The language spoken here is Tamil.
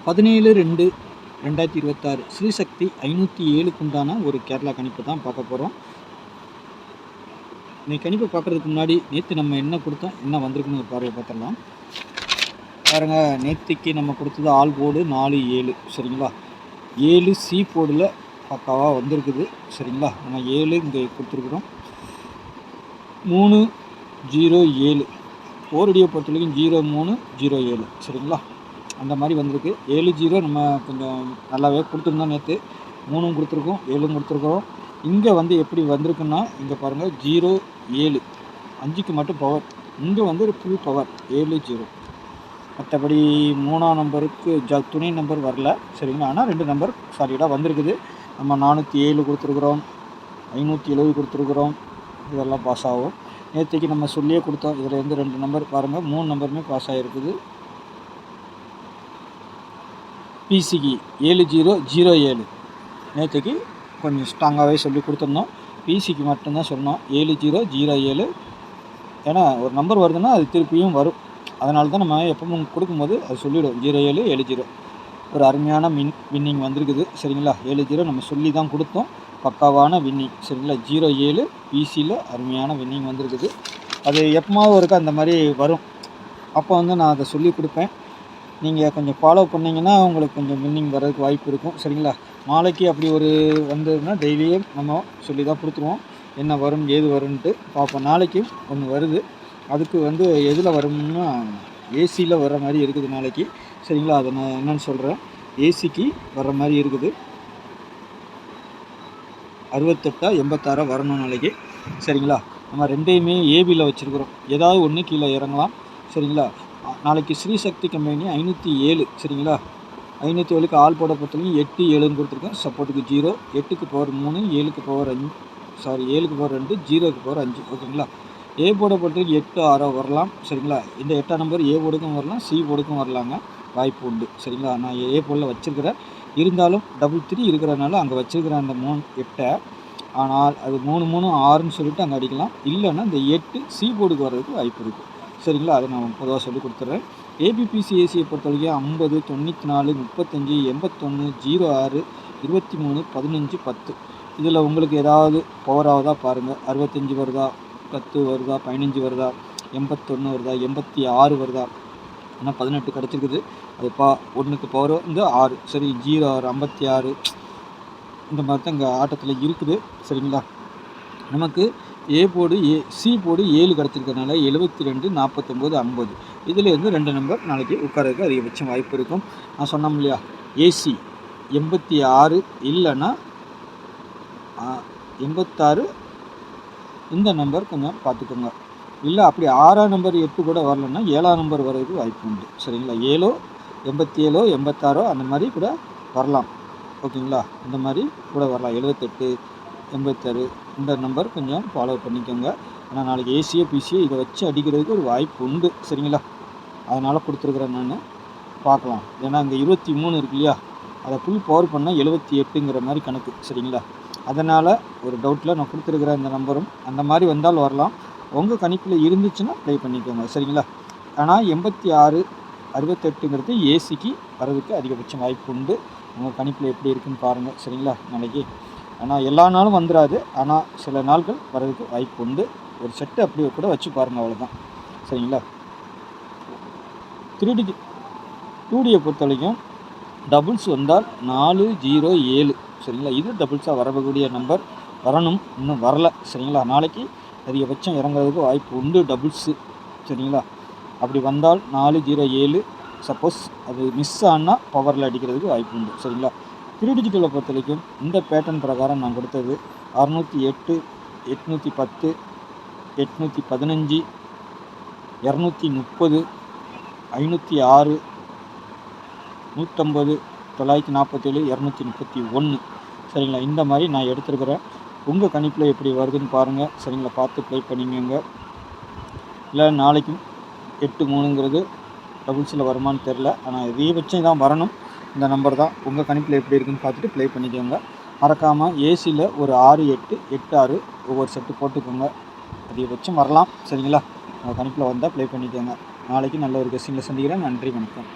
17/2/2026 ஸ்ரீசக்தி 507க்கு உண்டான ஒரு கேரளா கணிப்பு தான் பார்க்க போகிறோம். இன்னைக்கு கணிப்பை பார்க்குறதுக்கு முன்னாடி நேற்று நம்ம என்ன கொடுத்தோம், என்ன வந்திருக்குன்னு ஒரு பார்வையை பார்த்துடலாம். பாருங்கள், நேற்றுக்கு நம்ம கொடுத்தது ஆல் போர்டு 4-7 சரிங்களா. 7 சி போர்டில் பக்காவாக வந்திருக்குது சரிங்களா. நம்ம 7 இங்கே கொடுத்துருக்குறோம். 3-0-7 ஓரடியை பொறுத்த வரைக்கும் 0-3-0-7 சரிங்களா. அந்த மாதிரி வந்திருக்கு. 7-0 நம்ம கொஞ்சம் நல்லாவே கொடுத்துருந்தோம். நேற்று 3 கொடுத்துருக்கோம், 7 கொடுத்துருக்குறோம். இங்கே வந்து எப்படி வந்திருக்குன்னா, இங்கே பாருங்கள் 0-7 5க்கு மட்டும் பவர். இங்கே வந்து ஒரு ஃபுல் பவர் 7-0. மற்றபடி 3ஆம் நம்பருக்கு துணை நம்பர் வரல சரிங்களா. ஆனால் 2 நம்பர் சாலிடாக வந்திருக்குது. நம்ம 407 கொடுத்துருக்குறோம், 570 கொடுத்துருக்குறோம். இதெல்லாம் பாஸ் ஆகும். நேற்றுக்கு நம்ம சொல்லியே கொடுத்தோம். இதில் இருந்து 2 நம்பர் பாருங்கள், 3 நம்பருமே பாஸ் ஆகிருக்குது. பிசிக்கு 7007 நேற்றுக்கு கொஞ்சம் ஸ்ட்ராங்காகவே சொல்லி கொடுத்துருந்தோம். பிசிக்கு மட்டும்தான் சொன்னோம் 7007. ஏன்னா ஒரு நம்பர் வருதுன்னா அது திருப்பியும் வரும். அதனால தான் நம்ம எப்பவும் கொடுக்கும்போது அது சொல்லிவிடும் 0770. ஒரு அருமையான வின்னிங் வந்திருக்குது சரிங்களா. 70 நம்ம சொல்லி தான் கொடுத்தோம். பக்காவான வின்னிங் சரிங்களா. 07 பிசியில் அருமையான வின்னிங் வந்திருக்குது. அது எப்போமாவது ஒருக்கா அந்த மாதிரி வரும். அப்போ வந்து நான் அதை சொல்லி கொடுப்பேன். நீங்கள் கொஞ்சம் ஃபாலோ பண்ணிங்கன்னா உங்களுக்கு கொஞ்சம் வின்னிங் வர்றதுக்கு வாய்ப்பு இருக்கும் சரிங்களா. நாளைக்கு அப்படி ஒரு வந்ததுன்னா டெய்லியும் நம்ம சொல்லி தான் கொடுத்துருவோம். என்ன வரும் ஏது வரும்ன்ட்டு பார்ப்போம். நாளைக்கும் ஒன்று வருது. அதுக்கு வந்து எதில் வரும்னா ஏசியில் வர்ற மாதிரி இருக்குது நாளைக்கு சரிங்களா. அதை நான் என்னென்னு சொல்கிறேன். ஏசிக்கு வர்ற மாதிரி இருக்குது. 68-86 வரணும் நாளைக்கு சரிங்களா. நம்ம ரெண்டையுமே ஏபியில் வச்சுருக்குறோம். ஏதாவது ஒன்று கீழே இறங்கலாம் சரிங்களா. நாளைக்கு ஸ்ரீசக்தி கம்பெனி 507 சரிங்களா. 507க்கு ஆள் போட பொறுத்தவரைக்கும் 8-7ன்னு கொடுத்துருக்கேன். சப்போர்ட்டுக்கு 0, 8க்கு பவர் 3, 7க்கு பவர் 5, 7க்கு பவர் 2, 0க்கு பவர் 5 ஓகேங்களா. ஏ போர்டை பொறுத்தவரைக்கும் 8-6 வரலாம் சரிங்களா. இந்த 8ஆம் நம்பர் ஏ போர்டுக்கும் வரலாம், சி போர்டுக்கும் வரலாங்க, வாய்ப்பு உண்டு சரிங்களா. நான் ஏ போர்டில் வச்சுருக்கிறேன். இருந்தாலும் 3-3 இருக்கிறனால அங்கே வச்சுருக்கிறேன் அந்த 8. ஆனால் அது 3-3-6ன்னு சொல்லிட்டு அங்கே அடிக்கலாம். இல்லைன்னா இந்த 8 சி போர்டுக்கு வர்றதுக்கு வாய்ப்பு இருக்குது சரிங்களா. அதை நான் பொதுவாக சொல்லி கொடுத்துட்றேன். ஏபிபிசி ஏசியை பொறுத்த வரைக்கும் 50, 94, 35, 81, 06, 23, 15, 10. இதில் உங்களுக்கு ஏதாவது பவர் ஆகுதா பாருங்கள். 65 வருதா, 10 வருதா, 15 வருதா, 81 வருதா, 86 வருதா. ஆனால் 18 கிடச்சிருக்குது. அது 1க்கு பவர் வந்து 6 சரி. 06, 56 இந்த மாதிரி தான் இங்கே ஆட்டத்தில் இருக்குது சரிங்களா. நமக்கு ஏ போர்டு சி போர்டு 7 கிடச்சிருக்கனால 72, 49, 50. இதில் இருந்து 2 நம்பர் நாளைக்கு உட்காரதுக்கு அதிகபட்சம் வாய்ப்பு இருக்கும். நான் சொன்னோம் இல்லையா, ஏசி 86 இல்லைன்னா 86. இந்த நம்பர் கொஞ்சம் பார்த்துக்கோங்க. இல்லை அப்படி 6ஆம் நம்பர் 8 கூட வரலன்னா 7ஆம் நம்பர் வர்றதுக்கு வாய்ப்பு உண்டு சரிங்களா. 7, 87, 86 அந்த மாதிரி கூட வரலாம் ஓகேங்களா. இந்த மாதிரி கூட வரலாம். 78, 86 இந்த நம்பர் கொஞ்சம் ஃபாலோ பண்ணிக்கோங்க. ஏன்னா நாளைக்கு ஏசியோ பிசியோ இதை வச்சு அடிக்கிறதுக்கு ஒரு வாய்ப்பு உண்டு சரிங்களா. அதனால் கொடுத்துருக்குறேன் நான். பார்க்கலாம். ஏன்னா இங்கே 23 இருக்கு இல்லையா, அதை ஃபுல் பவர் பண்ணால் 78ங்கிற மாதிரி கணக்கு சரிங்களா. அதனால் ஒரு டவுட்டில் நான் கொடுத்துருக்குற இந்த நம்பரும் அந்த மாதிரி வந்தால் வரலாம். உங்கள் கணிப்பில் இருந்துச்சுன்னா ப்ளே பண்ணிக்கோங்க சரிங்களா. ஆனால் 86, 68ங்கிறது ஏசிக்கு வர்றதுக்கு அதிகபட்சம் வாய்ப்பு உண்டு. உங்கள் கணிப்பில் எப்படி இருக்குன்னு பாருங்கள் சரிங்களா நாளைக்கு. ஆனால் எல்லா நாளும் வந்துடாது. ஆனால் சில நாட்கள் வர்றதுக்கு வாய்ப்பு உண்டு. ஒரு செட்டு அப்படி கூட வச்சு பாருங்கள், அவ்வளோதான் சரிங்களா. 2Dயை பொறுத்த வரைக்கும் டபுள்ஸ் வந்தால் 4-0-7 சரிங்களா. இது டபுள்ஸாக வரக்கூடிய நம்பர் வரணும். இன்னும் வரலை சரிங்களா. நாளைக்கு அதிகபட்சம் இறங்குறதுக்கு வாய்ப்பு உண்டு டபுள்ஸு சரிங்களா. அப்படி வந்தால் 4-0-7. சப்போஸ் அது மிஸ் ஆனால் பவரில் அடிக்கிறதுக்கு வாய்ப்பு உண்டு சரிங்களா. 3 பொறுத்த வரைக்கும் இந்த பேட்டர்ன் பிரகாரம் நான் கொடுத்தது 608, 810, 815, 230, 506, 150, 947, 231 சரிங்களா. இந்த மாதிரி நான் எடுத்துருக்கிறேன். உங்கள் கணிப்பில் எப்படி வருதுன்னு பாருங்கள் சரிங்களா. பார்த்து ப்ளே பண்ணிக்கோங்க. இல்லை நாளைக்கும் 8-3ங்கிறது டபுள்ஸில் வருமானு தெரில. ஆனால் அதிகபட்சம் தான் வரணும். இந்த நம்பர் தான். உங்கள் கணிப்பில் எப்படி இருக்குன்னு பார்த்துட்டு ப்ளே பண்ணிக்கோங்க. மறக்காமல் ஏசியில் ஒரு 6-8, 8-6 ஒவ்வொரு செட்டு போட்டுக்கோங்க. அதிகபட்சம் வரலாம் சரிங்களா. உங்கள் கணிப்பில் வந்தால் ப்ளே பண்ணிக்கோங்க. நாளைக்கு நல்ல ஒரு கெஸ்டிங்கில் சந்திக்கிறேன். நன்றி, வணக்கம்.